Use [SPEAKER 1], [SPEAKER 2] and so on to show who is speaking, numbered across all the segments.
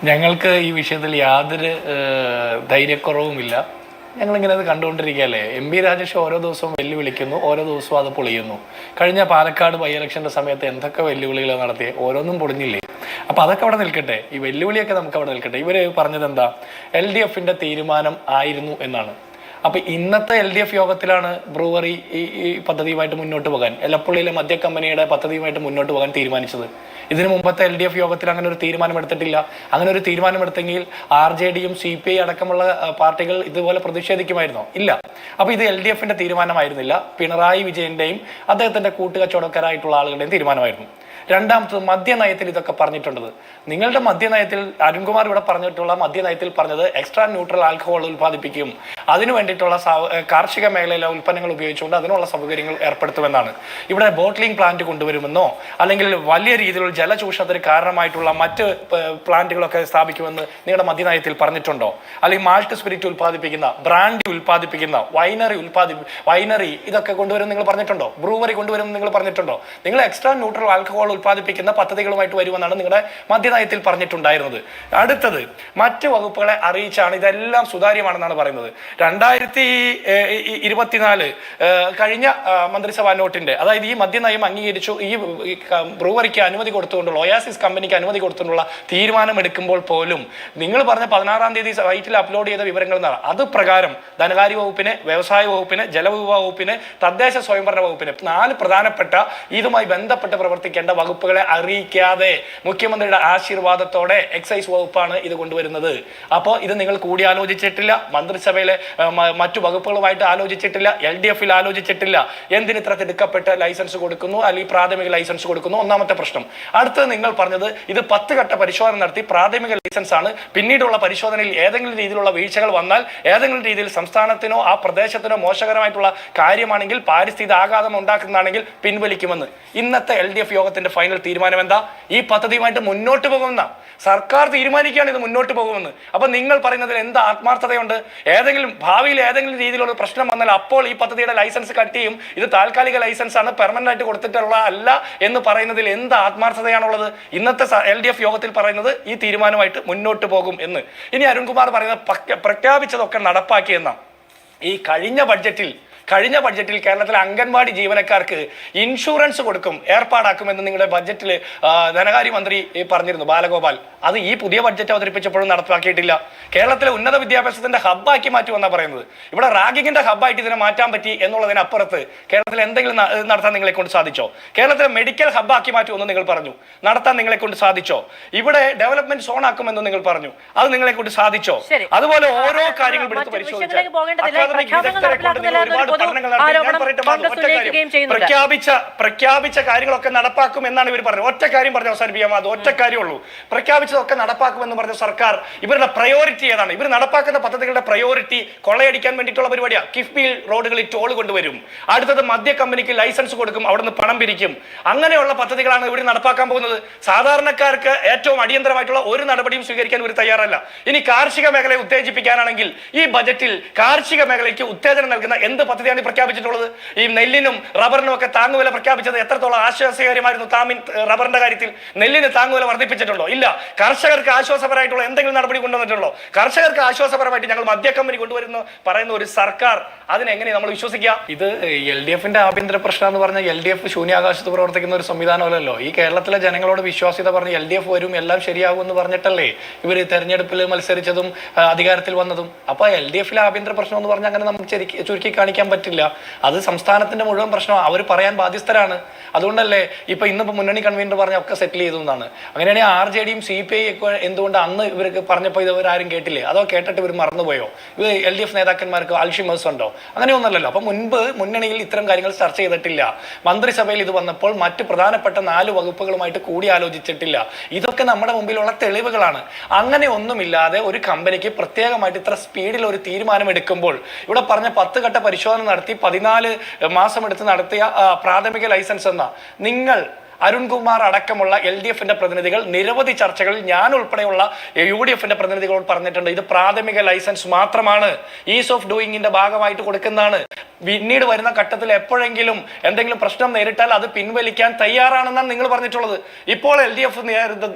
[SPEAKER 1] ഞങ്ങൾക്ക് ഈ വിഷയത്തിൽ യാതൊരു ധൈര്യക്കുറവുമില്ല. ഞങ്ങളിങ്ങനെ അത് കണ്ടുകൊണ്ടിരിക്കുകയല്ലേ. രാജേഷ് ഓരോ ദിവസവും വെല്ലുവിളിക്കുന്നു, ഓരോ ദിവസവും അത് പൊളിയുന്നു. കഴിഞ്ഞ പാലക്കാട് ബൈ ഇലക്ഷൻ്റെ സമയത്ത് എന്തൊക്കെ വെല്ലുവിളികൾ നടത്തി, ഓരോന്നും പൊളിഞ്ഞില്ലേ? അപ്പോൾ അതൊക്കെ അവിടെ നിൽക്കട്ടെ, ഈ വെല്ലുവിളിയൊക്കെ നമുക്ക് അവിടെ നിൽക്കട്ടെ. ഇവർ പറഞ്ഞത് എന്താ, LDF തീരുമാനം ആയിരുന്നു എന്നാണ്. അപ്പോൾ ഇന്നത്തെ LDF യോഗത്തിലാണ് ബ്രൂവറി ഈ പദ്ധതിയുമായിട്ട് മുന്നോട്ട് പോകാൻ, എലപ്പുള്ളിയിലെ മദ്യ കമ്പനിയുടെ പദ്ധതിയുമായിട്ട് മുന്നോട്ട് പോകാൻ തീരുമാനിച്ചത്. ഇതിനു മുമ്പത്തെ LDF യോഗത്തിൽ അങ്ങനെ ഒരു തീരുമാനമെടുത്തിട്ടില്ല. അങ്ങനെ ഒരു തീരുമാനമെടുത്തെങ്കിൽ RJDയും CPI അടക്കമുള്ള പാർട്ടികൾ ഇതുപോലെ പ്രതിഷേധിക്കുമായിരുന്നോ? ഇല്ല. അപ്പോൾ ഇത് LDF തീരുമാനമായിരുന്നില്ല, പിണറായി വിജയന്റെയും അദ്ദേഹത്തിന്റെ കൂട്ടുകച്ചവടക്കാരായിട്ടുള്ള ആളുകളുടെയും തീരുമാനമായിരുന്നു. രണ്ടാമത്തത്, മദ്യനയത്തിൽ ഇതൊക്കെ പറഞ്ഞിട്ടുള്ളത്. നിങ്ങളുടെ മദ്യനയത്തിൽ അരുൺകുമാർ ഇവിടെ പറഞ്ഞിട്ടുള്ള മദ്യനയത്തിൽ പറഞ്ഞത് എക്സ്ട്രാ ന്യൂട്രൽ ആൽക്കഹോൾ ഉൽപ്പാദിപ്പിക്കും, അതിനു വേണ്ടിയിട്ടുള്ള കാർഷിക മേഖലയിലെ ഉൽപ്പന്നങ്ങൾ ഉപയോഗിച്ചുകൊണ്ട് അതിനുള്ള സൗകര്യങ്ങൾ ഏർപ്പെടുത്തുമെന്നാണ്. ഇവിടെ ബോട്ട്ലിംഗ് പ്ലാന്റ് കൊണ്ടുവരുമെന്നോ അല്ലെങ്കിൽ വലിയ രീതിയിലുള്ള ജലചൂഷണത്തിന് കാരണമായിട്ടുള്ള മറ്റ് പ്ലാന്റുകളൊക്കെ സ്ഥാപിക്കുമെന്ന് നിങ്ങളുടെ മദ്യനയത്തിൽ പറഞ്ഞിട്ടുണ്ടോ? അല്ലെങ്കിൽ മാൾട്ട് സ്പിരിറ്റ് ഉൽപ്പാദിപ്പിക്കുന്ന, ബ്രാൻഡി ഉൽപ്പാദിപ്പിക്കുന്ന, വൈനറി ഇതൊക്കെ കൊണ്ടുവരും നിങ്ങൾ പറഞ്ഞിട്ടുണ്ടോ? ബ്രൂവറി കൊണ്ടുവരും നിങ്ങൾ പറഞ്ഞിട്ടുണ്ടോ? നിങ്ങൾ എക്സ്ട്രാ ന്യൂട്രൽ ആൽക്കഹോൾ ഉൽപ്പാദിപ്പിക്കുന്ന പദ്ധതികളുമായിട്ട് വരുമെന്നാണ് നിങ്ങളുടെ മദ്യനയത്തിൽ പറഞ്ഞിട്ടുണ്ടായിരുന്നത്. അടുത്തത്, മറ്റ് വകുപ്പുകളെ അറിയിച്ചാണ് ഇതെല്ലാം സുതാര്യമാണെന്നാണ് പറയുന്നത്. 2024 കഴിഞ്ഞ മന്ത്രിസഭാ നോട്ടിന്റെ, അതായത് ഈ മദ്യനയം അംഗീകരിച്ചു, ഈ ബ്രൂവറിക്ക് അനുമതി കൊടുത്തുകൊണ്ടുള്ള, ഒയാസിസ് കമ്പനിക്ക് അനുമതി കൊടുത്തുകൊണ്ടുള്ള തീരുമാനമെടുക്കുമ്പോൾ പോലും നിങ്ങൾ പറഞ്ഞ 16-ാം തീയതി സൈറ്റിൽ അപ്ലോഡ് ചെയ്ത വിവരങ്ങൾ എന്നാണ്. അത് പ്രകാരം ധനകാര്യ വകുപ്പിന്, വ്യവസായ വകുപ്പിന്, ജലവിഭവ വകുപ്പിന്, തദ്ദേശ സ്വയംഭരണ വകുപ്പിന് 4 പ്രധാനപ്പെട്ട ഇതുമായി ബന്ധപ്പെട്ട് പ്രവർത്തിക്കേണ്ട വകുപ്പുകളെ അറിയിക്കാതെ മുഖ്യമന്ത്രിയുടെ ആശീർവാദത്തോടെ എക്സൈസ് വകുപ്പാണ് ഇത് കൊണ്ടുവരുന്നത്. അപ്പോൾ ഇത് നിങ്ങൾ കൂടിയാലോചിച്ചിട്ടില്ല, മന്ത്രിസഭയിലെ മറ്റു വകുപ്പുകളുമായിട്ട് ആലോചിച്ചിട്ടില്ല, LDF ആലോചിച്ചിട്ടില്ല. എന്തിന് ഇത്ര തിടുക്കപ്പെട്ട് ലൈസൻസ് കൊടുക്കുന്നു, അല്ലെങ്കിൽ പ്രാഥമിക ലൈസൻസ് കൊടുക്കുന്നു? ഒന്നാമത്തെ പ്രശ്നം. അടുത്തത്, നിങ്ങൾ പറഞ്ഞത് ഇത് 10 ഘട്ട പരിശോധന നടത്തി പ്രാഥമിക ലൈസൻസ് ആണ്, പിന്നീടുള്ള പരിശോധനയിൽ ഏതെങ്കിലും രീതിയിലുള്ള വീഴ്ചകൾ വന്നാൽ, ഏതെങ്കിലും രീതിയിൽ സംസ്ഥാനത്തിനോ ആ പ്രദേശത്തിനോ മോശകരമായിട്ടുള്ള കാര്യമാണെങ്കിൽ, പാരിസ്ഥിതിക ആഘാതം ഉണ്ടാക്കുന്നതാണെങ്കിൽ പിൻവലിക്കുമെന്ന്. ഇന്നത്തെ LDF യോഗത്തിന്റെ ഫൈനൽ തീരുമാനം എന്താ? ഈ പദ്ധതിയുമായിട്ട് മുന്നോട്ട് പോകുമെന്ന സർക്കാർ തീരുമാനിക്കുകയാണ് ഇത് മുന്നോട്ട് പോകുമെന്ന്. അപ്പൊ നിങ്ങൾ പറയുന്നതിൽ എന്ത് ആത്മാർത്ഥതയുണ്ട്? ഏതെങ്കിലും ഭാവിയിൽ ഏതെങ്കിലും രീതിയിലുള്ള പ്രശ്നം വന്നാൽ അപ്പോൾ ഈ പദ്ധതിയുടെ ലൈസൻസ് കട്ട് ചെയ്യും, ഇത് താൽക്കാലിക ലൈസൻസ് ആണ്, പെർമനന്റ് ആയിട്ട് കൊടുത്തിട്ടുള്ള അല്ല എന്ന് പറയുന്നതിൽ എന്ത് ആത്മാർത്ഥതയാണുള്ളത്? ഇന്നത്തെ LDF യോഗത്തിൽ പറയുന്നത് ഈ തീരുമാനമായിട്ട് മുന്നോട്ട് പോകും എന്ന്. ഇനി അരുൺകുമാർ പറയുന്നത് പ്രഖ്യാപിച്ചതൊക്കെ നടപ്പാക്കിയെന്നാണ്. ഈ കഴിഞ്ഞ ബഡ്ജറ്റിൽ കേരളത്തിലെ അംഗൻവാടി ജീവനക്കാർക്ക് ഇൻഷുറൻസ് കൊടുക്കും, ഏർപ്പാടാക്കുമെന്ന് നിങ്ങളുടെ ബഡ്ജറ്റിൽ ധനകാര്യമന്ത്രി പറഞ്ഞിരുന്നു, ബാലഗോപാൽ. അത് ഈ പുതിയ ബഡ്ജറ്റ് അവതരിപ്പിച്ചപ്പോഴും നടപ്പാക്കിയിട്ടില്ല. കേരളത്തിലെ ഉന്നത വിദ്യാഭ്യാസത്തിന്റെ ഹബ്ബാക്കി മാറ്റുമെന്നാണ് പറയുന്നത്. ഇവിടെ റാഗിങ്ങിന്റെ ഹബ്ബായിട്ട് ഇതിനെ മാറ്റാൻ പറ്റി എന്നുള്ളതിനപ്പുറത്ത് കേരളത്തിൽ എന്തെങ്കിലും നടത്താൻ നിങ്ങളെ കൊണ്ട് സാധിച്ചോ? കേരളത്തിലെ മെഡിക്കൽ ഹബ്ബാക്കി മാറ്റുമെന്ന് നിങ്ങൾ പറഞ്ഞു, നടത്താൻ നിങ്ങളെ കൊണ്ട് സാധിച്ചോ? ഇവിടെ ഡെവലപ്മെന്റ് സോൺ ആക്കുമെന്ന് നിങ്ങൾ പറഞ്ഞു, അത് നിങ്ങളെ കൊണ്ട് സാധിച്ചോ? അതുപോലെ ഓരോ കാര്യങ്ങൾ എടുത്ത് പരിശോധിച്ചാൽ പ്രഖ്യാപിച്ച കാര്യങ്ങളൊക്കെ നടപ്പാക്കും എന്നാണ് ഇവർ പറഞ്ഞത്. ഒറ്റ കാര്യം പറഞ്ഞ് അവസാനിപ്പിക്കാം, അത് ഒറ്റ കാര്യമുള്ളൂ. പ്രഖ്യാപിച്ചതൊക്കെ നടപ്പാക്കുമെന്ന് പറഞ്ഞ സർക്കാർ, ഇവരുടെ പ്രയോറിറ്റി ഏതാണ്? ഇവർ നടപ്പാക്കുന്ന പദ്ധതികളുടെ പ്രയോറിറ്റി കൊള്ളയടിക്കാൻ വേണ്ടിയിട്ടുള്ള പരിപാടിയാണ്. കിഫ്ബിയിൽ റോഡുകളിൽ ടോൾ കൊണ്ടുവരും, അടുത്തത് മദ്യ കമ്പനിക്ക് ലൈസൻസ് കൊടുക്കും, അവിടുന്ന് പണം പിരിക്കും. അങ്ങനെയുള്ള പദ്ധതികളാണ് ഇവർ നടപ്പാക്കാൻ പോകുന്നത്. സാധാരണക്കാർക്ക് ഏറ്റവും അടിയന്തരമായിട്ടുള്ള ഒരു നടപടിയും സ്വീകരിക്കാൻ ഇവർ തയ്യാറല്ല. ഇനി കാർഷിക മേഖലയെ ഉത്തേജിപ്പിക്കാനാണെങ്കിൽ ഈ ബജറ്റിൽ കാർഷിക മേഖലയ്ക്ക് ഉത്തേജനം നൽകുന്ന എന്ത് പദ്ധതിയാണ് പ്രഖ്യാപിച്ചിട്ടുള്ളത്? ഈ നെല്ലിനും റബ്ബറിനും ഒക്കെ താങ്ങുവില പ്രഖ്യാപിച്ചത് എത്രത്തോളം ആശ്വാസകരമായിരുന്നു? റബ്ബറിന്റെ കാര്യത്തിൽ നെല്ലിന് താങ്ങുവില വർദ്ധിപ്പിച്ചിട്ടുണ്ടോ? ഇല്ല. കർഷകർക്ക് ആശ്വാസപരമായിട്ടുള്ള എന്തെങ്കിലും നടപടി കൊണ്ടുവന്നിട്ടുള്ളൂ? കർഷകർക്ക് ആശ്വാസപരമായിട്ട് ഞങ്ങൾ മദ്യ കമ്പനി കൊണ്ടുവരുന്നു പറയുന്ന ഒരു സർക്കാർ, അതിനെങ്ങനെ നമ്മൾ വിശ്വസിക്കുക? ഇത് LDF ആഭ്യന്തര പ്രശ്നം എന്ന് പറഞ്ഞാൽ LDF ശൂന്യാകാശത്ത് പ്രവർത്തിക്കുന്ന ഒരു സംവിധാനമല്ലല്ലോ. ഈ കേരളത്തിലെ ജനങ്ങളോട് വിശ്വാസ്യത പറഞ്ഞ് LDF വരും, എല്ലാം ശരിയാകും എന്ന് പറഞ്ഞിട്ടല്ലേ ഇവർ തെരഞ്ഞെടുപ്പിൽ മത്സരിച്ചതും അധികാരത്തിൽ വന്നതും. അപ്പൊ LDF ആഭ്യന്തര പ്രശ്നം എന്ന് പറഞ്ഞാൽ അങ്ങനെ നമുക്ക് ചുരുക്കി കാണിക്കാൻ പറ്റില്ല. അത് സംസ്ഥാനത്തിന്റെ മുഴുവൻ പ്രശ്നമാണ്, അവർ പറയാൻ ബാധ്യസ്ഥരാണ്. അതുകൊണ്ടല്ലേ ഇന്നിപ്പോ മുന്നണി കൺവീനർ പറഞ്ഞ ഒക്കെ സെറ്റിൽ ചെയ്തു എന്നാണ്. അങ്ങനെയാണെങ്കിൽ RJDയും CPI ഒക്കെ എന്തുകൊണ്ട് അന്ന് ഇവർക്ക് പറഞ്ഞപ്പോൾ ഇവരാരും കേട്ടില്ലേ? അതോ കേട്ടിട്ട് ഇവർ മറന്നുപോയോ? ഇത് LDF നേതാക്കന്മാർക്ക് അൽഷിമേഴ്സ് ഉണ്ടോ? അങ്ങനെയൊന്നല്ലല്ലോ. അപ്പൊ മുൻപ് മുന്നണിയിൽ ഇത്തരം കാര്യങ്ങൾ ചർച്ച ചെയ്തിട്ടില്ല. മന്ത്രിസഭയിൽ ഇത് വന്നപ്പോൾ മറ്റ് പ്രധാനപ്പെട്ട 4 വകുപ്പുകളുമായിട്ട് കൂടി ആലോചിച്ചിട്ടില്ല. ഇതൊക്കെ നമ്മുടെ മുമ്പിലുള്ള തെളിവുകളാണ്. അങ്ങനെ ഒന്നുമില്ലാതെ ഒരു കമ്പനിക്ക് പ്രത്യേകമായിട്ട് ഇത്ര സ്പീഡിൽ ഒരു തീരുമാനം എടുക്കുമ്പോൾ, ഇവിടെ പറഞ്ഞ 10 ഘട്ട പരിശോധന നടത്തി 14 മാസം എടുത്ത് നടത്തിയ പ്രാഥമിക ലൈസൻസ് എന്ന നിങ്ങൾ അരുൺകുമാർ അടക്കമുള്ള LDFന്റെ പ്രതിനിധികൾ നിരവധി ചർച്ചകളിൽ ഞാൻ ഉൾപ്പെടെയുള്ള UDFന്റെ പ്രതിനിധികളോട് പറഞ്ഞിട്ടുണ്ട്. ഇത് പ്രാഥമിക ലൈസൻസ് മാത്രമാണ്, ഈസ് ഓഫ് ഡൂയിങ്ങിന്റെ ഭാഗമായിട്ട് കൊടുക്കുന്നതാണ്. പിന്നീട് വരുന്ന ഘട്ടത്തിൽ എപ്പോഴെങ്കിലും എന്തെങ്കിലും പ്രശ്നം നേരിട്ടാൽ അത് പിൻവലിക്കാൻ തയ്യാറാണെന്നാണ് നിങ്ങൾ പറഞ്ഞിട്ടുള്ളത്. ഇപ്പോൾ LDF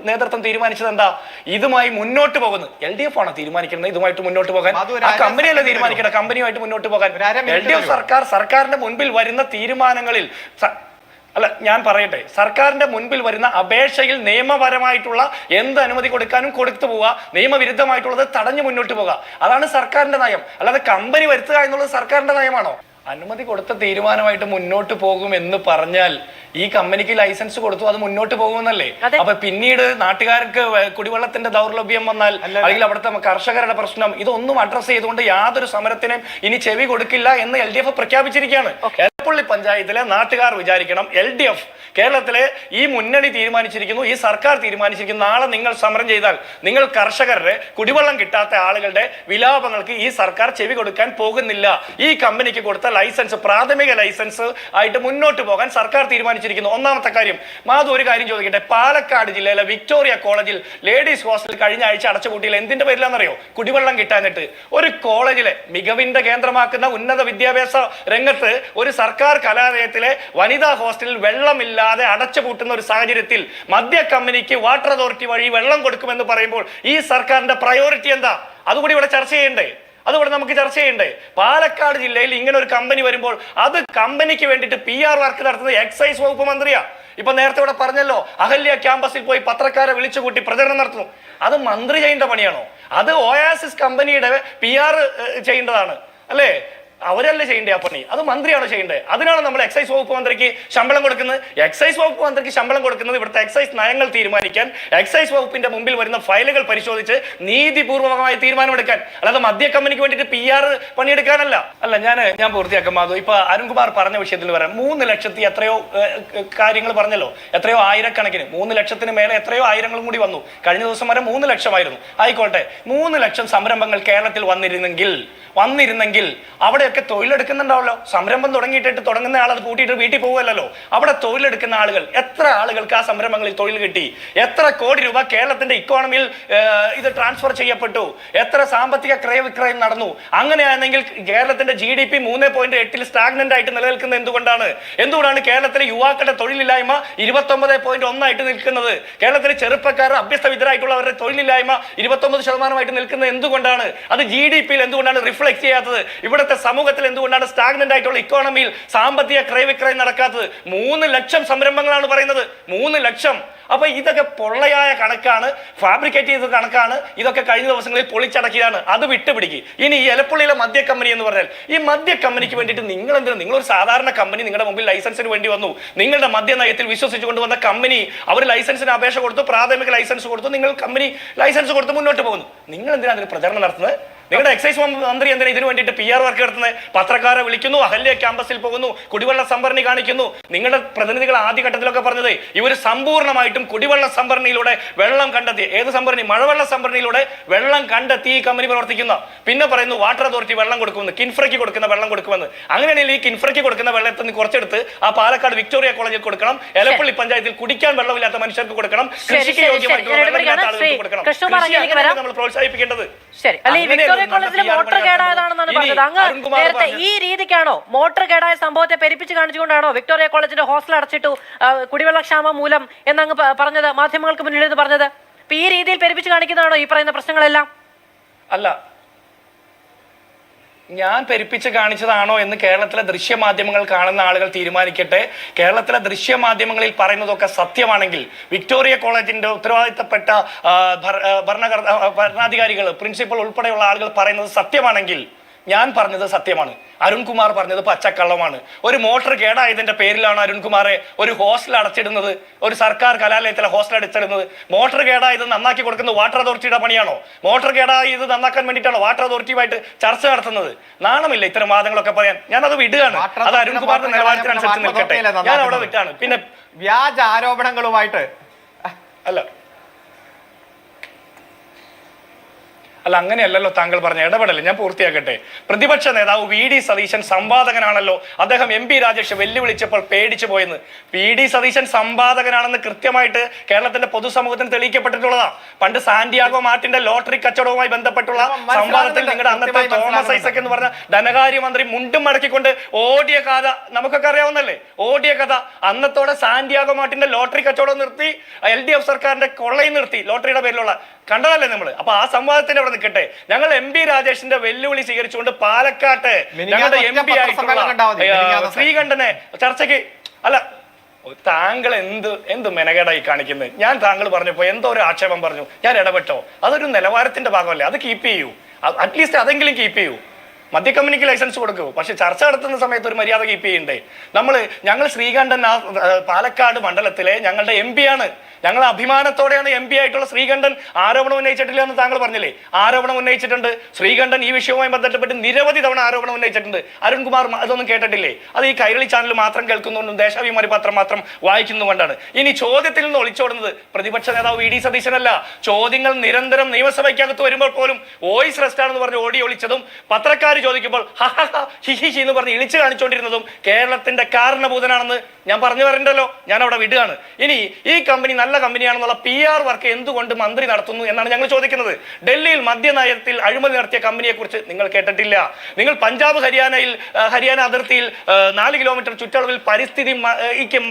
[SPEAKER 1] നേതൃത്വം തീരുമാനിച്ചത് എന്താ? ഇതുമായി മുന്നോട്ട് പോകുന്നു. LDF ആണ് തീരുമാനിക്കുന്നത് ഇതുമായിട്ട് മുന്നോട്ട് പോകാൻ, ആ കമ്പനിയല്ല തീരുമാനിക്കണം കമ്പനിയുമായിട്ട് മുന്നോട്ട് പോകാൻ. LDF സർക്കാരിന്റെ മുൻപിൽ വരുന്ന തീരുമാനങ്ങളിൽ അല്ല, ഞാൻ പറയട്ടെ, സർക്കാരിന്റെ മുൻപിൽ വരുന്ന അപേക്ഷയിൽ നിയമപരമായിട്ടുള്ള എന്ത് അനുമതി കൊടുക്കാനും കൊടുത്തു പോവുക, നിയമവിരുദ്ധമായിട്ടുള്ളത് തടഞ്ഞു മുന്നോട്ട് പോകുക, അതാണ് സർക്കാരിന്റെ നയം. അല്ലാതെ കമ്പനി വരുത്തുക എന്നുള്ളത് സർക്കാരിന്റെ നയമാണോ? അനുമതി കൊടുത്ത തീരുമാനമായിട്ട് മുന്നോട്ട് പോകും എന്ന് പറഞ്ഞാൽ ഈ കമ്പനിക്ക് ലൈസൻസ് കൊടുത്തു, അത് മുന്നോട്ട് പോകുമെന്നല്ലേ? അപ്പൊ പിന്നീട് നാട്ടുകാർക്ക് കുടിവെള്ളത്തിന്റെ ദൗർലഭ്യം വന്നാൽ അല്ലെങ്കിൽ അവിടുത്തെ കർഷകരുടെ പ്രശ്നം, ഇതൊന്നും അഡ്രസ് ചെയ്തുകൊണ്ട് യാതൊരു സമരത്തിനും ഇനി ചെവി കൊടുക്കില്ല എന്ന് LDF പ്രഖ്യാപിച്ചിരിക്കുകയാണ്. എലപ്പള്ളി പഞ്ചായത്തിലെ നാട്ടുകാർ വിചാരിക്കണം, LDF കേരളത്തിലെ ഈ മുന്നണി തീരുമാനിച്ചിരിക്കുന്നു, ഈ സർക്കാർ തീരുമാനിച്ചിരിക്കുന്നു, നാളെ നിങ്ങൾ സമരം ചെയ്താൽ നിങ്ങൾ കർഷകരുടെ കുടിവെള്ളം കിട്ടാത്ത ആളുകളുടെ വിലാപങ്ങൾക്ക് ഈ സർക്കാർ ചെവി കൊടുക്കാൻ പോകുന്നില്ല. ഈ കമ്പനിക്ക് കൊടുത്ത ലൈസൻസ് പ്രാഥമിക ലൈസൻസ് ആയിട്ട് മുന്നോട്ട് പോകാൻ സർക്കാർ തീരുമാനിച്ചിരിക്കുന്നു. ഒന്നാമത്തെ കാര്യം, മാധു ഒരു കാര്യം ചോദിക്കട്ടെ, പാലക്കാട് ജില്ലയിലെ വിക്ടോറിയ കോളേജിൽ ലേഡീസ് ഹോസ്റ്റൽ കഴിഞ്ഞ ആഴ്ച അടച്ചുപൂട്ടിയിൽ എന്തിന്റെ പേരിലാണെന്നറിയോ? കുടിവെള്ളം കിട്ടാനിട്ട്. ഒരു കോളേജിലെ മികവിന്റെ കേന്ദ്രമാക്കുന്ന ഉന്നത വിദ്യാഭ്യാസ രംഗത്ത് ഒരു സർക്കാർ കലാലയത്തിലെ വനിതാ ഹോസ്റ്റലിൽ വെള്ളമില്ലാതെ അടച്ചുപൂട്ടുന്ന ഒരു സാഹചര്യത്തിൽ മദ്യ കമ്പനിക്ക് വാട്ടർ അതോറിറ്റി വഴി വെള്ളം കൊടുക്കുമെന്ന് പറയുമ്പോൾ ഈ സർക്കാരിന്റെ പ്രയോറിറ്റി എന്താ? അതുകൂടി ഇവിടെ ചർച്ച ചെയ്യണ്ടേ? അതുകൂടെ നമുക്ക് ചർച്ച ചെയ്യണ്ടേ? പാലക്കാട് ജില്ലയിൽ ഇങ്ങനെ ഒരു കമ്പനി വരുമ്പോൾ അത് കമ്പനിക്ക് വേണ്ടിയിട്ട് PR വർക്ക് നടത്തുന്നത് എക്സൈസ് വകുപ്പ് മന്ത്രിയാ. ഇപ്പൊ നേരത്തെ ഇവിടെ പറഞ്ഞല്ലോ, അഹല്യ ക്യാമ്പസിൽ പോയി പത്രക്കാരെ വിളിച്ചുകൂട്ടി പ്രചരണം നടത്തുന്നു. അത് മന്ത്രി ചെയ്യേണ്ട പണിയാണോ? അത് ഓയാസിസ് കമ്പനിയുടെ PR ചെയ്യേണ്ടതാണ് അല്ലേ? അവരല്ലേ ചെയ്യേണ്ടത് ആ പണി? അത് മന്ത്രിയാണ് ചെയ്യേണ്ടത്. അതിനാണ് നമ്മൾ എക്സൈസ് വകുപ്പ് മന്ത്രിക്ക് ശമ്പളം കൊടുക്കുന്നത്. എക്സൈസ് വകുപ്പ് മന്ത്രിക്ക് ശമ്പളം കൊടുക്കുന്നത് ഇവിടുത്തെ എക്സൈസ് നയങ്ങൾ തീരുമാനിക്കാൻ, എക്സൈസ് വകുപ്പിന്റെ മുമ്പിൽ വരുന്ന ഫയലുകൾ പരിശോധിച്ച് നീതിപൂർവകമായ തീരുമാനമെടുക്കാൻ, അല്ലാതെ മദ്യ കമ്പനിക്ക് വേണ്ടിയിട്ട് PR പണിയെടുക്കാനല്ല. അല്ല, ഞാൻ പൂർത്തിയാക്കാം മാധു. ഇപ്പൊ അരുൺകുമാർ പറഞ്ഞ വിഷയത്തിൽ പറയാം, 3 ലക്ഷത്തി എത്രയോ കാര്യങ്ങൾ പറഞ്ഞല്ലോ, എത്രയോ ആയിരക്കണക്കിന്, 3 ലക്ഷത്തിന് മേലെ എത്രയോ ആയിരങ്ങളും കൂടി വന്നു. കഴിഞ്ഞ ദിവസം വരെ 3 ലക്ഷമായിരുന്നു. ആയിക്കോട്ടെ, 3 ലക്ഷം സംരംഭങ്ങൾ കേരളത്തിൽ വന്നിരുന്നെങ്കിൽ അവിടെയൊക്കെ തൊഴിലെടുക്കുന്നുണ്ടാവല്ലോ. സംരംഭം തുടങ്ങുന്ന ആൾ അത് കൂട്ടിയിട്ട് വീട്ടിൽ പോകുമല്ലോ. അവിടെ തൊഴിലെടുക്കുന്ന ആളുകൾ, എത്ര ആളുകൾക്ക് ആ സംരംഭങ്ങളിൽ തൊഴിൽ കിട്ടി? എത്ര കോടി രൂപ കേരളത്തിന്റെ ഇക്കോണമിയിൽ ഇത് ട്രാൻസ്ഫർ ചെയ്യപ്പെട്ടു? എത്ര സാമ്പത്തിക ക്രയവിക്രയം നടന്നു? അങ്ങനെയാണെങ്കിൽ കേരളത്തിന്റെ GDP 3.8 സ്റ്റാഗ്നന്റ് ആയിട്ട് നിലനിൽക്കുന്നത് എന്തുകൊണ്ടാണ് കേരളത്തിലെ യുവാക്കളുടെ തൊഴിലില്ലായ്മ 29.1 നിൽക്കുന്നത്? കേരളത്തിലെ ചെറുപ്പക്കാർ അഭ്യസ്തവിദ്യരായിട്ടുള്ളവരുടെ തൊഴിലില്ലായ്മ 29% നിൽക്കുന്നത് എന്തുകൊണ്ടാണ്? അത് GDP-യിൽ എന്തുകൊണ്ടാണ് റിഫ്ലക്ട് ചെയ്യാത്തത്? ഇവിടുത്തെ സമൂഹത്തിൽ എന്തുകൊണ്ടാണ് സ്റ്റാഗ്നന്റ് ആയിട്ടുള്ള ഇക്കോണമിയിൽ സാമ്പത്തിക ക്രയവിക്രയം നടക്കാത്തത്? 3 ലക്ഷം സംരംഭങ്ങളാണ് പറയുന്നത്. 3 ലക്ഷം. അപ്പൊ ഇതൊക്കെ പൊള്ളയായ കണക്കാണ്, ഫാബ്രിക്കേറ്റ് ചെയ്ത കണക്കാണ്. ഇതൊക്കെ കഴിഞ്ഞ ദിവസങ്ങളിൽ പൊളിച്ചടക്കിയതാണ്. അത് വിട്ടുപിടിക്കുക. ഇനി ഈ എലപ്പുള്ളിയിലെ മദ്യ കമ്പനി എന്ന് പറഞ്ഞാൽ, ഈ മദ്യ കമ്പനിക്ക് വേണ്ടിയിട്ട് നിങ്ങളൊരു സാധാരണ കമ്പനി നിങ്ങളുടെ മുമ്പിൽ ലൈസൻസിന് വേണ്ടി വന്നു. നിങ്ങളുടെ മദ്യ നയത്തിൽ വിശ്വസിച്ചു കൊണ്ടുവന്ന കമ്പനി അവർ ലൈസൻസിന് അപേക്ഷ കൊടുത്തു, പ്രാഥമിക ലൈസൻസ് കൊടുത്തു, നിങ്ങൾ കമ്പനി ലൈസൻസ് കൊടുത്ത് മുന്നോട്ട് പോകുന്നു. നിങ്ങൾ എന്തിനാണ് അതിന് പ്രചരണം നടത്തുന്നത്? നിങ്ങളുടെ എക്സൈസ് മന്ത്രി എന്തിനാ ഇതിനു വേണ്ടിയിട്ട് PR വർക്ക് നടത്തുന്നത്? പത്രക്കാരെ വിളിക്കുന്നു, അഹല്യ ക്യാമ്പസിൽ പോകുന്നു, കുടിവെള്ള സംഭരണി കാണിക്കുന്നു. നിങ്ങളുടെ പ്രതിനിധികൾ ആദ്യഘട്ടത്തിലൊക്കെ പറഞ്ഞത് ഇവർ സമ്പൂർണ്ണമായിട്ടും കുടിവെള്ള സംഭരണിയിലൂടെ വെള്ളം കണ്ടെത്തി. ഏത് സംഭരണി? മഴവെള്ള സംഭരണിയിലൂടെ വെള്ളം കണ്ടെത്തി ഈ കമ്പനി പ്രവർത്തിക്കുന്ന. പിന്നെ പറയുന്നു വാട്ടർ അതോറിറ്റി വെള്ളം കൊടുക്കുമെന്ന്, കിൻഫ്രയ്ക്ക് കൊടുക്കുന്ന വെള്ളം കൊടുക്കുമെന്ന്. അങ്ങനെയാണെങ്കിൽ ഈ കിൻഫ്രയ്ക്ക് കൊടുക്കുന്ന വെള്ളത്തിൽ നിന്ന് കുറച്ചെടുത്ത് ആ പാലക്കാട് വിക്ടോറിയ കോളേജിൽ കൊടുക്കണം, എലപ്പള്ളി പഞ്ചായത്തിൽ കുടിക്കാൻ വെള്ളമില്ലാത്ത മനുഷ്യർക്ക് കൊടുക്കണം, കൃഷിക്ക് യോഗ്യമായിട്ടുള്ള വെള്ളമില്ലാത്ത ആളുകൾക്ക് കൊടുക്കണം. കൃഷി നമ്മൾ പ്രോത്സാഹിപ്പിക്കേണ്ടത്.
[SPEAKER 2] മോട്ടോർ കേടായതാണെന്നാണ് പറഞ്ഞത്. അങ്ങ് നേരത്തെ ഈ രീതിക്കാണോ, മോട്ടോർ കേടായ സംഭവത്തെ പെരുപ്പിച്ച് കാണിച്ചുകൊണ്ടാണോ വിക്ടോറിയ കോളേജിന്റെ ഹോസ്റ്റൽ അടച്ചിട്ടു കുടിവെള്ളക്ഷാമം മൂലം എന്നങ്ങ് പറഞ്ഞത്, മാധ്യമങ്ങൾക്ക് മുന്നിൽ ഇത് പറഞ്ഞത്? അപ്പൊ ഈ രീതിയിൽ പെരുപ്പിച്ച് കാണിക്കുന്നതാണോ ഈ പറയുന്ന പ്രശ്നങ്ങളെല്ലാം?
[SPEAKER 1] അല്ല, ഞാൻ പെരുപ്പിച്ച് കാണിച്ചതാണോ എന്ന് കേരളത്തിലെ ദൃശ്യമാധ്യമങ്ങൾ കാണുന്ന ആളുകൾ തീരുമാനിക്കട്ടെ. കേരളത്തിലെ ദൃശ്യമാധ്യമങ്ങളിൽ പറയുന്നതൊക്കെ സത്യമാണെങ്കിൽ, വിക്ടോറിയ കോളേജിന്റെ ഉത്തരവാദിത്തപ്പെട്ട ഭരണാധികാരികൾ, പ്രിൻസിപ്പൽ ഉൾപ്പെടെയുള്ള ആളുകൾ പറയുന്നത് സത്യമാണെങ്കിൽ ഞാൻ പറഞ്ഞത് സത്യമാണ്. അരുൺകുമാർ പറഞ്ഞത് പച്ചക്കള്ളമാണ്. ഒരു മോട്ടോർ കേടായതിന്റെ പേരിലാണ് അരുൺകുമാറെ ഒരു ഹോസ്റ്റൽ അടച്ചിടുന്നത്, ഒരു സർക്കാർ കലാലയത്തിലെ ഹോസ്റ്റൽ അടച്ചിടുന്നത്. മോട്ടോർ കേടായത് നന്നാക്കി കൊടുക്കുന്നത് വാട്ടർ അതോറിറ്റിയുടെ പണിയാണോ? മോട്ടോർ കേടായത് നന്നാക്കാൻ വേണ്ടിയിട്ടാണോ വാട്ടർ അതോറിറ്റിയുമായിട്ട് ചർച്ച നടത്തുന്നത്? നാണമില്ല ഇത്തരം വാദങ്ങളൊക്കെ പറയാൻ. ഞാനത് വിടുകയാണ്. അത് അരുൺകുമാറിന്റെ നിലവാരത്തിനനുസരിച്ച് നിൽക്കട്ടെ. ഞാൻ അവിടെ വിട്ടാണ്. പിന്നെ
[SPEAKER 3] വ്യാജ ആരോപണങ്ങളുമായിട്ട്
[SPEAKER 1] അല്ല, അല്ല അങ്ങനെയല്ലല്ലോ താങ്കൾ പറഞ്ഞ ഇടപെടല്. ഞാൻ പൂർത്തിയാക്കട്ടെ. പ്രതിപക്ഷ നേതാവ് VD സതീശൻ സംവാദകനാണല്ലോ. അദ്ദേഹം MP രാജേഷ് വെല്ലുവിളിച്ചപ്പോൾ പേടിച്ചു പോയെന്ന്. VD സതീശൻ സംവാദകനാണെന്ന് കൃത്യമായിട്ട് കേരളത്തിന്റെ പൊതുസമൂഹത്തിന് തെളിയിക്കപ്പെട്ടിട്ടുള്ളതാ. പണ്ട് സാന്റിയാഗോ മാർട്ടിന്റെ ലോട്ടറി കച്ചവടവുമായി ബന്ധപ്പെട്ടുള്ള സംവാദത്തിൽ നിങ്ങളുടെ അന്നത്തെ തോമസ് ഐസക് എന്ന് പറഞ്ഞ ധനകാര്യമന്ത്രി മുണ്ടും മടക്കിക്കൊണ്ട് ഓടിയ കഥ നമുക്കൊക്കെ അറിയാവുന്നല്ലേ. ഓടിയ കഥ അന്നത്തോടെ സാന്റിയാഗോ മാർട്ടിന്റെ ലോട്ടറി കച്ചവടം നിർത്തി, LDF സർക്കാരിന്റെ കൊള്ളയും നിർത്തി, ലോട്ടറിയുടെ പേരിലുള്ള കണ്ടതല്ലേ നമ്മള്. അപ്പൊ ആ സംവാദത്തിന്റെ അവിടെ നിൽക്കട്ടെ. ഞങ്ങൾ MP രാജേഷിന്റെ വെല്ലുവിളി സ്വീകരിച്ചുകൊണ്ട് പാലക്കാട്ട് ഞങ്ങളുടെ MP ആയിട്ടുള്ള ശ്രീകണ്ഠനെ ചർച്ചയ്ക്ക് അല്ല താങ്കൾ എന്ത് മെനകേടായി കാണിക്കുന്നത്. ഞാൻ താങ്കൾ പറഞ്ഞപ്പോ എന്തോ ഒരു ആക്ഷേപം പറഞ്ഞു, ഞാൻ ഇടപെട്ടോ. അതൊരു നിലവാരത്തിന്റെ ഭാഗമല്ലേ, അത് കീപ്പ് ചെയ്യൂ. അറ്റ്ലീസ്റ്റ് അതെങ്കിലും കീപ്പ് ചെയ്യൂ. മദ്യക്കമ്പനിക്ക് ലൈസൻസ് കൊടുക്കൂ, പക്ഷെ ചർച്ച നടത്തുന്ന സമയത്ത് ഒരു മര്യാദ കീപ്പ് ചെയ്യണ്ടേ. ഞങ്ങൾ ശ്രീകണ്ഠൻ പാലക്കാട് മണ്ഡലത്തിലെ ഞങ്ങളുടെ MP ആണ്. ഞങ്ങൾ അഭിമാനത്തോടെയാണ് MP ആയിട്ടുള്ള ശ്രീകണ്ഠൻ ആരോപണം ഉന്നയിച്ചിട്ടില്ല എന്ന് താങ്കൾ പറഞ്ഞില്ലേ. ആരോപണം ഉന്നയിച്ചിട്ടുണ്ട്. ശ്രീകണ്ഠൻ ഈ വിഷയവുമായി ബന്ധപ്പെട്ട് നിരവധി തവണ ആരോപണം ഉന്നയിച്ചിട്ടുണ്ട്. അരുൺകുമാർ അതൊന്നും കേട്ടിട്ടില്ലേ? അത് ഈ കൈരളി ചാനൽ മാത്രം കേൾക്കുന്നുണ്ടും ദേശാഭിമാനി പത്രം മാത്രം വായിക്കുന്നുകൊണ്ടാണ്. ഇനി ചോദ്യത്തിൽ നിന്ന് ഒളിച്ചോടുന്നത് പ്രതിപക്ഷ നേതാവ് VD സതീശനല്ല. ചോദ്യങ്ങൾ നിരന്തരം നിയമസഭയ്ക്കകത്ത് വരുമ്പോൾ പോലും വോയിസ് റെസ്റ്റ് ആണെന്ന് പറഞ്ഞ് ഓടി ഒളിച്ചതും പത്രക്കാർ ചോദിക്കുമ്പോൾ ഹിഹി എന്ന് പറഞ്ഞ് ഇളിച്ചു കാണിച്ചുകൊണ്ടിരുന്നതും കേരളത്തിന്റെ കാരണഭൂതനാണെന്ന് ഞാൻ പറഞ്ഞു വരണ്ടല്ലോ. ഞാൻ അവിടെ വിടുകയാണ്. ഇനി ഈ കമ്പനി നല്ല കമ്പനിയാണെന്നുള്ള PR വർക്ക് എന്തുകൊണ്ട് മന്ത്രി നടത്തുന്നു എന്നാണ് ഞങ്ങൾ ചോദിക്കുന്നത്. ഡൽഹിയിൽ മദ്യനയത്തിൽ അഴിമതി നടത്തിയ കമ്പനിയെ കുറിച്ച് നിങ്ങൾ കേട്ടിട്ടില്ല. നിങ്ങൾ പഞ്ചാബ് ഹരിയാന അതിർത്തിയിൽ 4 കിലോമീറ്റർ ചുറ്റളവിൽ പരിസ്ഥിതിക്ക്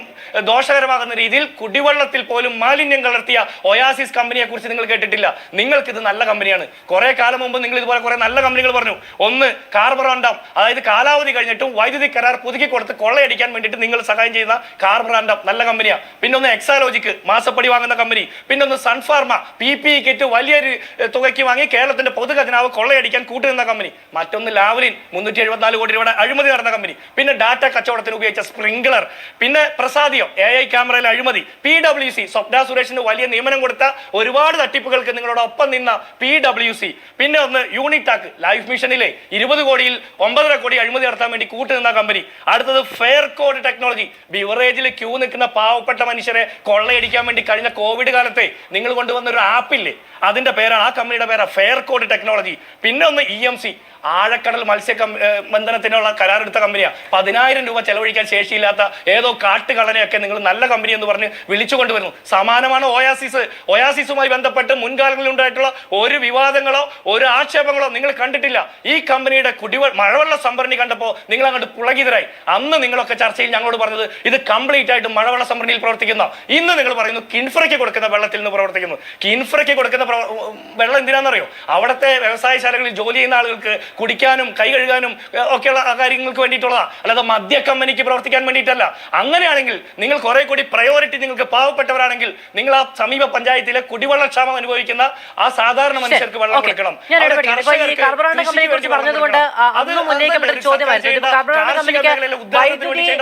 [SPEAKER 1] ദോഷകരമാകുന്ന രീതിയിൽ കുടിവെള്ളത്തിൽ പോലും മാലിന്യം കലർത്തിയ ഒയാസിസ് കമ്പനിയെ കുറിച്ച് നിങ്ങൾ കേട്ടിട്ടില്ല. നിങ്ങൾക്കിത് നല്ല കമ്പനിയാണ്. കുറെ കാലം മുമ്പ് നിങ്ങൾ ഇതുപോലെ കുറെ നല്ല കമ്പനികൾ പറഞ്ഞു. ഒന്ന് കാർബറാൻഡം, അതായത് കാലാവധി കഴിഞ്ഞിട്ടും വൈദ്യുതി കരാർ പുതുക്കി കൊടുത്ത് കൊള്ളയടിക്കാൻ വേണ്ടിയിട്ട് നിങ്ങൾ സഹായം ചെയ്യുന്ന കാർബറാൻഡം നല്ല കമ്പനിയാണ്. പിന്നൊന്ന് എക്സാലോജിക്ക് മാസപ്പടി വാങ്ങുന്ന കമ്പനി. പിന്നൊന്ന് സൺഫാർമ PPE കിറ്റ് വലിയൊരു തുകയ്ക്ക് വാങ്ങി കേരളത്തിന്റെ പൊതു ഖജനാവ് കൊള്ളയടിക്കാൻ കൂട്ടുനിന്ന കമ്പനി. മറ്റൊന്ന് ലാവ്ലിൻ 374 കോടി രൂപയുടെ അഴിമതി നടന്ന കമ്പനി. പിന്നെ ഡാറ്റ കച്ചവടത്തിന് ഉപയോഗിച്ച സ്പ്രിംഗ്ലർ. പിന്നെ പ്രസാദിയോ AI ക്യാമറയിൽ അഴിമതി. PWC സ്വപ്ന സുരേഷിന് വലിയ നിയമനം കൊടുത്ത ഒരുപാട് തട്ടിപ്പുകൾക്ക് നിങ്ങളോട് ഒപ്പം നിന്ന PWC. പിന്നെ ഒന്ന് യൂണിടാക് ലൈഫ് മിഷനിലെ 20 കോടിയിൽ 9.5 കോടി അഴിമതി നടത്താൻ വേണ്ടി കൂട്ടുനിന്ന കമ്പനി. അടുത്തത് ഫെയർ കോഡ് ടെക്നോളജി. ബിവറേജിൽ ക്യൂ നിൽക്കുന്ന പാവപ്പെട്ട മനുഷ്യരെ കൊള്ളയടിക്കാൻ വേണ്ടി കഴിഞ്ഞ കോവിഡ് കാലത്തെ നിങ്ങൾ കൊണ്ടുവന്ന ഒരു ആപ്പില്ലേ, അതിന്റെ പേരാണ്, ആ കമ്പനിയുടെ പേരാണ് ഫെയർ കോഡ് ടെക്നോളജി. പിന്നെ ഒന്ന് EMC ആഴക്കടൽ മത്സ്യ ബന്ധനത്തിനുള്ള കരാറെടുത്ത കമ്പനിയാണ്. 10,000 രൂപ ചെലവഴിക്കാൻ ശേഷിയില്ലാത്ത ഏതോ കാട്ടുകള്ളനെയൊക്കെ നിങ്ങൾ നല്ല കമ്പനി എന്ന് പറഞ്ഞ് വിളിച്ചു കൊണ്ടുവരുന്നു. സമാനമാണ് ഒയാസിസ്. ഒയാസിസുമായി ബന്ധപ്പെട്ട് മുൻകാലങ്ങളിൽ ഉണ്ടായിട്ടുള്ള ഒരു വിവാദങ്ങളോ ഒരു ആക്ഷേപങ്ങളോ നിങ്ങൾ കണ്ടിട്ടില്ല. ഈ കമ്പനിയുടെ മഴവെള്ള സംഭരണി കണ്ടപ്പോൾ നിങ്ങൾ അങ്ങോട്ട് പുളകിതരായി. അന്ന് നിങ്ങളൊക്കെ ചർച്ചയിൽ ഞങ്ങളോട് പറഞ്ഞത് ഇത് കംപ്ലീറ്റ് ആയിട്ട് മഴവെള്ള സംഭരണിയിൽ പ്രവർത്തിക്കുന്ന. ഇന്ന് നിങ്ങൾ പറയുന്നു കിൻഫ്രയ്ക്ക് കൊടുക്കുന്ന വെള്ളത്തിൽ നിന്ന് പ്രവർത്തിക്കുന്നു. കിൻഫ്രയ്ക്ക് കൊടുക്കുന്ന വെള്ളം എന്തിനാണെന്നറിയോ? അവിടുത്തെ വ്യവസായശാലകളിൽ ജോലി ചെയ്യുന്ന ആളുകൾക്ക് കുടിക്കാനും കൈ കഴുകാനും ഒക്കെയുള്ള കാര്യങ്ങൾക്ക് വേണ്ടിയിട്ടുള്ളതാ, അല്ലാതെ മദ്യ കമ്പനിക്ക് പ്രവർത്തിക്കാൻ വേണ്ടിയിട്ടല്ല. അങ്ങനെയാണെങ്കിൽ നിങ്ങൾ കുറെ കൂടി പ്രയോറിറ്റി നിങ്ങൾക്ക് പാവപ്പെട്ടവരാണെങ്കിൽ നിങ്ങൾ ആ സമീപ പഞ്ചായത്തിലെ കുടിവെള്ളക്ഷാമം അനുഭവിക്കുന്ന ആ സാധാരണ മനുഷ്യർക്ക് വെള്ളം കൊടുക്കണം.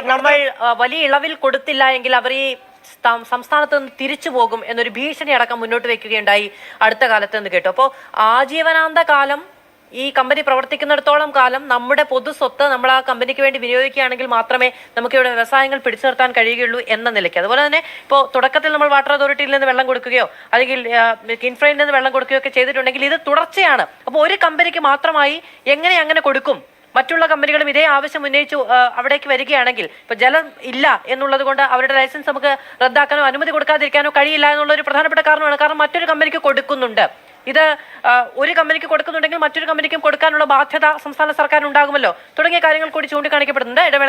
[SPEAKER 2] നമ്മൾ വലിയ ഇളവിൽ കൊടുത്തില്ല എങ്കിൽ അവർ ഈ സംസ്ഥാനത്ത് നിന്ന് തിരിച്ചു പോകും എന്നൊരു ഭീഷണി അടക്കം മുന്നോട്ട് വെക്കുകയുണ്ടായി അടുത്ത കാലത്ത് എന്ന് കേട്ടു. അപ്പോൾ ആജീവനാന്ത കാലം ഈ കമ്പനി പ്രവർത്തിക്കുന്നിടത്തോളം കാലം നമ്മുടെ പൊതു സ്വത്ത് നമ്മൾ ആ കമ്പനിക്ക് വേണ്ടി വിനിയോഗിക്കുകയാണെങ്കിൽ മാത്രമേ നമുക്ക് ഇവിടെ വ്യവസായങ്ങൾ പിടിച്ചു നിർത്താൻ കഴിയുകയുള്ളൂ എന്ന നിലയ്ക്ക്. അതുപോലെ തന്നെ ഇപ്പോൾ തുടക്കത്തിൽ നമ്മൾ വാട്ടർ അതോറിറ്റിയിൽ നിന്ന് വെള്ളം കൊടുക്കുകയോ അല്ലെങ്കിൽ കിൻഫ്രയിൽ നിന്ന് വെള്ളം കൊടുക്കുകയോ ഒക്കെ ചെയ്തിട്ടുണ്ടെങ്കിൽ ഇത് തുടർച്ചയാണ്. അപ്പോൾ ഒരു കമ്പനിക്ക് മാത്രമായി എങ്ങനെ അങ്ങനെ കൊടുക്കും? മറ്റുള്ള കമ്പനികളും ഇതേ ആവശ്യം ഉന്നയിച്ചു അവിടേക്ക് വരികയാണെങ്കിൽ ഇപ്പൊ ജലം ഇല്ല എന്നുള്ളത് കൊണ്ട് അവരുടെ ലൈസൻസ് നമുക്ക് റദ്ദാക്കാനോ അനുമതി കൊടുക്കാതിരിക്കാനോ കഴിയില്ല എന്നുള്ള ഒരു പ്രധാനപ്പെട്ട കാരണമാണ്. കാരണം മറ്റൊരു കമ്പനിക്ക് കൊടുക്കുന്നുണ്ട്. ഇത് ഒരു കമ്പനിക്ക് കൊടുക്കുന്നുണ്ടെങ്കിൽ മറ്റൊരു കമ്പനിക്കും കൊടുക്കാനുള്ള ബാധ്യത സംസ്ഥാന സർക്കാരിന് ഉണ്ടാകുമല്ലോ. തുടങ്ങിയ കാര്യങ്ങൾ കൂടി ചൂണ്ടിക്കാണിക്കപ്പെടുന്നുണ്ട്.